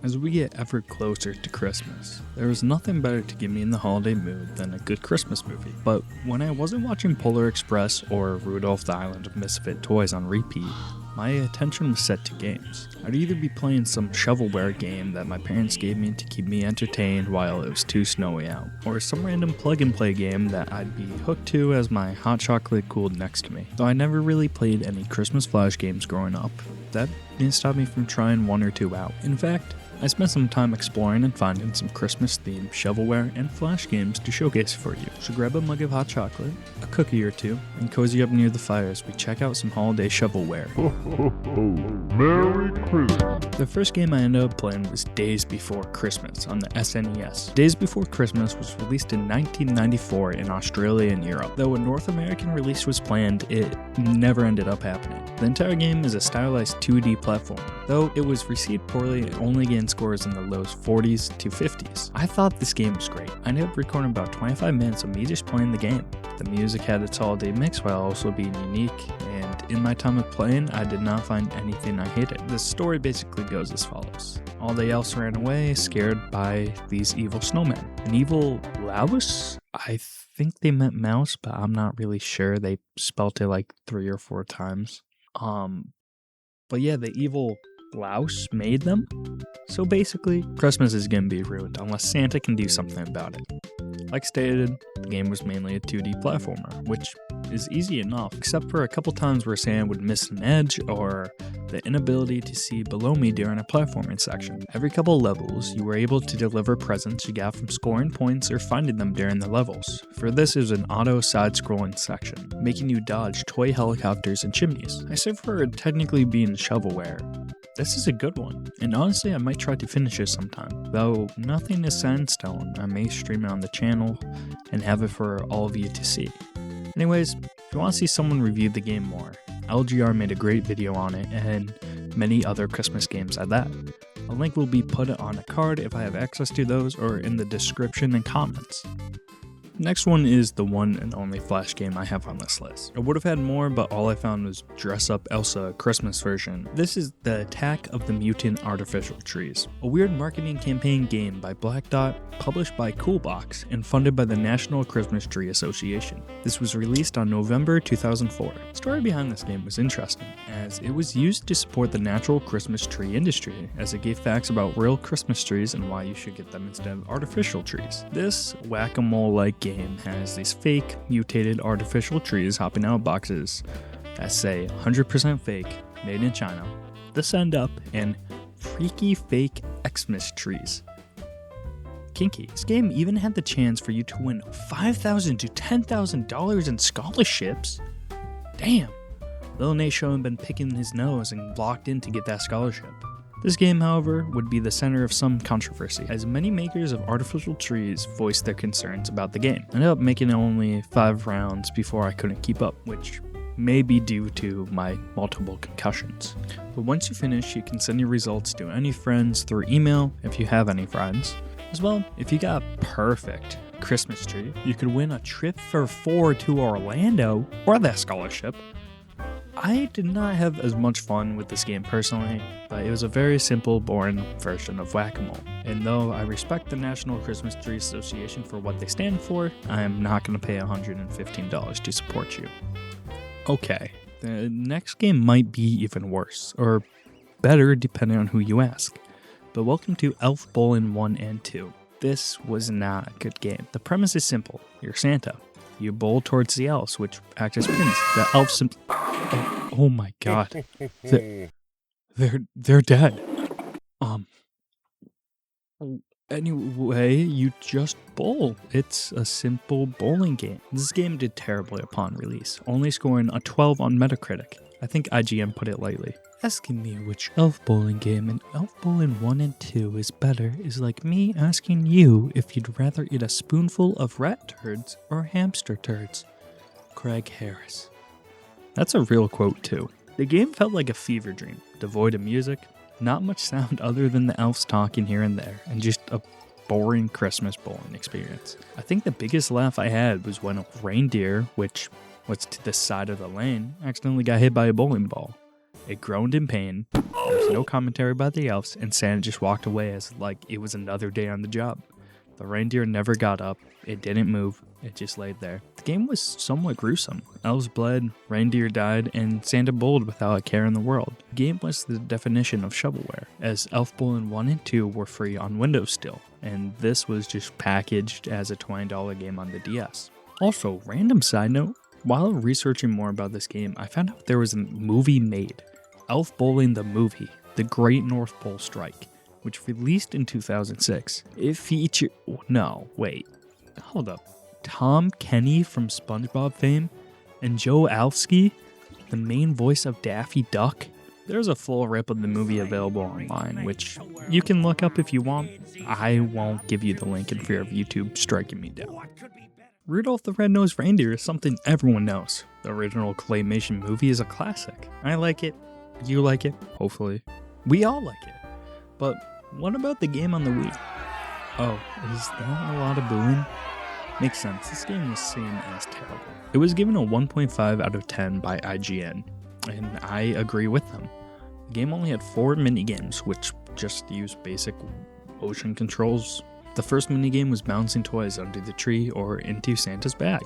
As we get ever closer to Christmas, there is nothing better to get me in the holiday mood than a good Christmas movie. But when I wasn't watching Polar Express or Rudolph the Island of Misfit Toys on repeat, my attention was set to games. I'd either be playing some shovelware game that my parents gave me to keep me entertained while it was too snowy out, or some random plug-and-play game that I'd be hooked to as my hot chocolate cooled next to me. Though I never really played any Christmas Flash games growing up, that didn't stop me from trying one or two out. In fact, I spent some time exploring and finding some Christmas-themed shovelware and Flash games to showcase for you. So grab a mug of hot chocolate, a cookie or two, and cozy up near the fire as we check out some holiday shovelware. Merry Christmas. The first game I ended up playing was Daze Before Christmas on the SNES. Daze Before Christmas was released in 1994 in Australia and Europe. Though a North American release was planned, it never ended up happening. The entire game is a stylized 2D platformer, though it was received poorly and only gained scores in the low 40s to 50s. I thought this game was great. I ended up recording about 25 minutes of me just playing the game. The music had its holiday mix while also being unique, and in my time of playing, I did not find anything I hated. The story basically goes as follows. All the elves ran away, scared by these evil snowmen. An evil louse? I think they meant mouse, but I'm not really sure. They spelt it like 3 or 4 times. But yeah, the evil louse made them. So basically, Christmas is going to be ruined unless Santa can do something about it. Like stated, the game was mainly a 2D platformer, which is easy enough, except for a couple times where Santa would miss an edge or the inability to see below me during a platforming section. Every couple levels, you were able to deliver presents you got from scoring points or finding them during the levels. For this, it was an auto side-scrolling section, making you dodge toy helicopters and chimneys. I say for it technically being shovelware, this is a good one, and honestly I might try to finish it sometime, though nothing is set in stone. I may stream it on the channel and have it for all of you to see. Anyways, if you want to see someone review the game more, LGR made a great video on it, and many other Christmas games at that. A link will be put on a card if I have access to those, or in the description and comments. Next one is the one and only Flash game I have on this list. I would have had more, but all I found was Dress Up Elsa Christmas version. This is the Attack of the Mutant Artificial Trees, a weird marketing campaign game by Black Dot, published by Coolbox, and funded by the National Christmas Tree Association. This was released on November 2004. The story behind this game was interesting, as it was used to support the natural Christmas tree industry, as it gave facts about real Christmas trees and why you should get them instead of artificial trees. This whack-a-mole-like game has these fake, mutated artificial trees hopping out of boxes that say 100% fake, made in China. This end up in freaky fake Xmas trees. Kinky. This game even had the chance for you to win $5,000 to $10,000 in scholarships. Damn. Lil Nate Show had been picking his nose and locked in to get that scholarship. This game, however, would be the center of some controversy, as many makers of artificial trees voiced their concerns about the game. I ended up making it only 5 rounds before I couldn't keep up, which may be due to my multiple concussions. But once you finish, you can send your results to any friends through email if you have any friends. As well, if you got a perfect Christmas tree, you could win a trip for 4 to Orlando or that scholarship. I did not have as much fun with this game personally, but it was a very simple, boring version of Whack-A-Mole. And though I respect the National Christmas Tree Association for what they stand for, I am not going to pay $115 to support you. Okay, the next game might be even worse, or better depending on who you ask. But welcome to Elf Bowling 1 and 2. This was not a good game. The premise is simple. You're Santa. You bowl towards the elves, which act as pins. The elves oh my god. They're dead. Anyway, you just bowl. It's a simple bowling game. This game did terribly upon release, only scoring a 12 on Metacritic. I think IGN put it lightly. Asking me which Elf Bowling game in Elf Bowling 1 and 2 is better is like me asking you if you'd rather eat a spoonful of rat turds or hamster turds. Craig Harris. That's a real quote too. The game felt like a fever dream, devoid of music, not much sound other than the elves talking here and there, and just a boring Christmas bowling experience. I think the biggest laugh I had was when a Reindeer, which was to the side of the lane, accidentally got hit by a bowling ball. It groaned in pain, there was no commentary by the elves, and Santa just walked away as like it was another day on the job. The reindeer never got up, it didn't move, it just laid there. The game was somewhat gruesome. Elves bled, reindeer died, and Santa bowled without a care in the world. The game was the definition of shovelware, as Elf Bowlin' 1 and 2 were free on Windows still, and this was just packaged as a $20 game on the DS. Also, random side note, while researching more about this game, I found out there was a movie made, Elf Bowling the Movie, The Great North Pole Strike, which released in 2006. It featured... No, wait. Hold up. Tom Kenny from SpongeBob fame and Joe Alfsky, the main voice of Daffy Duck. There's a full rip of the movie available online, which you can look up if you want. I won't give you the link in fear of YouTube striking me down. Rudolph the Red-Nosed Reindeer is something everyone knows. The original claymation movie is a classic. I like it. You like it. Hopefully. We all like it. But what about the game on the Wii? Oh, is that a lot of booing? Makes sense. This game was seen as terrible. It was given a 1.5 out of 10 by IGN, and I agree with them. The game only had 4 minigames, which just used basic motion controls. The first minigame was bouncing toys under the tree or into Santa's bag,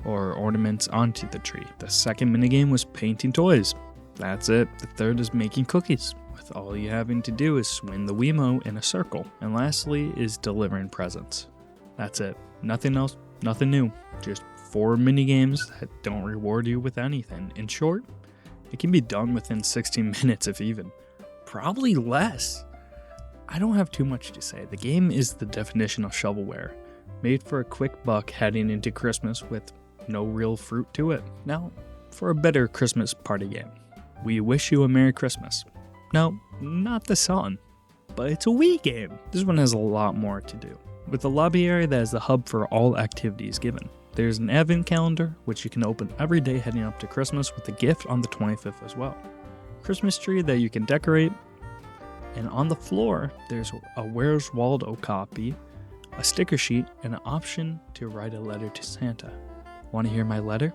or ornaments onto the tree. The second minigame was painting toys. That's it. The third is making cookies, with all you having to do is swing the Wiimote in a circle. And lastly is delivering presents. That's it. Nothing else, nothing new. Just 4 minigames that don't reward you with anything. In short, it can be done within 16 minutes if even. Probably less. I don't have too much to say. The game is the definition of shovelware, made for a quick buck heading into Christmas with no real fruit to it. Now, for a better Christmas party game, we wish you a Merry Christmas. No, not the song, but it's a Wii game. This one has a lot more to do, with a lobby area that is the hub for all activities given. There's an advent calendar, which you can open every day heading up to Christmas, with a gift on the 25th as well. Christmas tree that you can decorate. And on the floor, there's a Where's Waldo copy, a sticker sheet, and an option to write a letter to Santa. Want to hear my letter?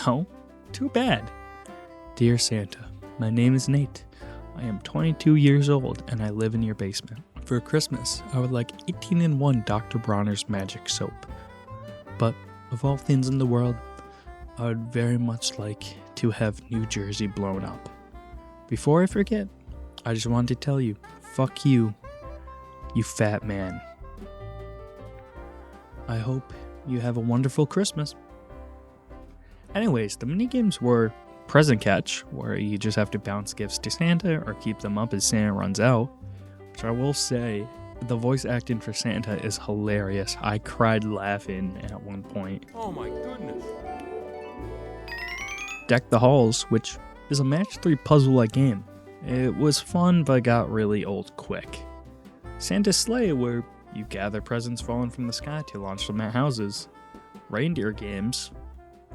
No? Too bad. Dear Santa, my name is Nate. I am 22 years old and I live in your basement. For Christmas, I would like 18-in-1 Dr. Bronner's Magic Soap. But of all things in the world, I would very much like to have New Jersey blown up. Before I forget, I just wanted to tell you, fuck you, you fat man. I hope you have a wonderful Christmas. Anyways, the minigames were present catch, where you just have to bounce gifts to Santa or keep them up as Santa runs out, which I will say, the voice acting for Santa is hilarious. I cried laughing at one point. Oh my goodness. Deck the Halls, which is a match 3 puzzle-like game. It was fun, but got really old quick. Santa's Sleigh, where you gather presents falling from the sky to launch them at houses. Reindeer games.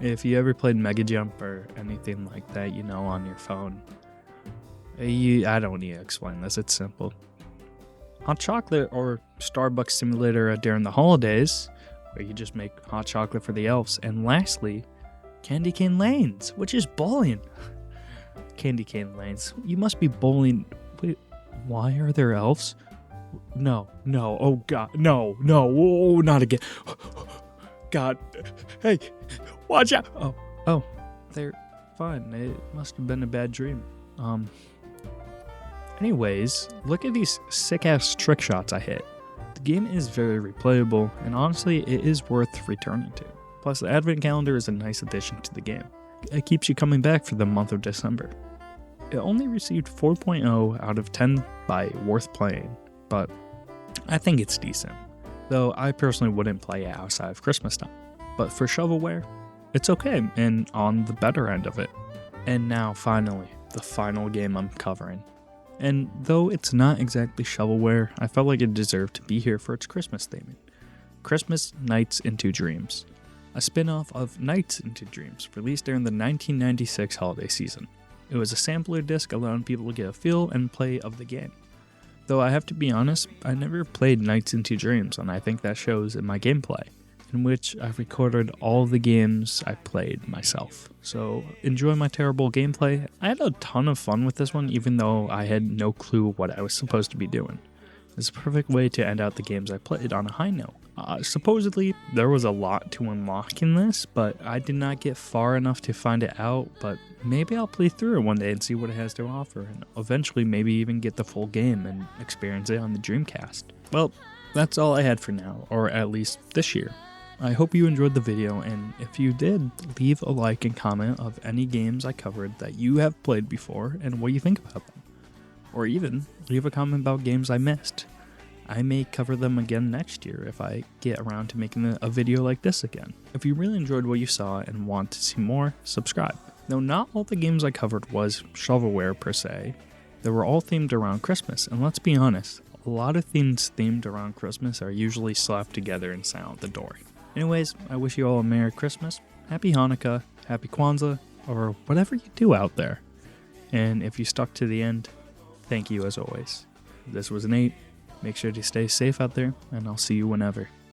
If you ever played Mega Jump or anything like that, you know, on your phone. I don't need to explain this, it's simple. Hot chocolate or Starbucks simulator during the holidays, where you just make hot chocolate for the elves. And lastly, Candy Cane Lanes, which is bowling. Candy Cane Lanes. You must be bowling. Wait, why are there elves? No, oh god, no, oh, not again. God, hey, watch out. Oh, they're fine. It must have been a bad dream. Anyways, look at these sick-ass trick shots I hit. The game is very replayable, and honestly, it is worth returning to. Plus, the advent calendar is a nice addition to the game. It keeps you coming back for the month of December. It only received 4.0 out of 10 by Worth Playing, but I think it's decent. Though I personally wouldn't play it outside of Christmas time. But for shovelware, it's okay, and on the better end of it. And now, finally, the final game I'm covering. And though it's not exactly shovelware, I felt like it deserved to be here for its Christmas theming. Christmas Nights into Dreams, a spin-off of Nights into Dreams, released during the 1996 holiday season. It was a sampler disc allowing people to get a feel and play of the game. Though I have to be honest, I never played Nights into Dreams, and I think that shows in my gameplay. in which I've recorded all the games I played myself. So enjoy my terrible gameplay. I had a ton of fun with this one, even though I had no clue what I was supposed to be doing. It's a perfect way to end out the games I played on a high note. Supposedly, there was a lot to unlock in this, but I did not get far enough to find it out, but maybe I'll play through it one day and see what it has to offer, and eventually maybe even get the full game and experience it on the Dreamcast. Well, that's all I had for now, or at least this year. I hope you enjoyed the video, and if you did, leave a like and comment of any games I covered that you have played before and what you think about them. Or even leave a comment about games I missed. I may cover them again next year if I get around to making a video like this again. If you really enjoyed what you saw and want to see more, subscribe. Though not all the games I covered was shovelware per se, they were all themed around Christmas, and let's be honest, a lot of things themed around Christmas are usually slapped together and sent out the door. Anyways, I wish you all a Merry Christmas, Happy Hanukkah, Happy Kwanzaa, or whatever you do out there. And if you stuck to the end, thank you as always. This was Nate. Make sure to stay safe out there, and I'll see you whenever.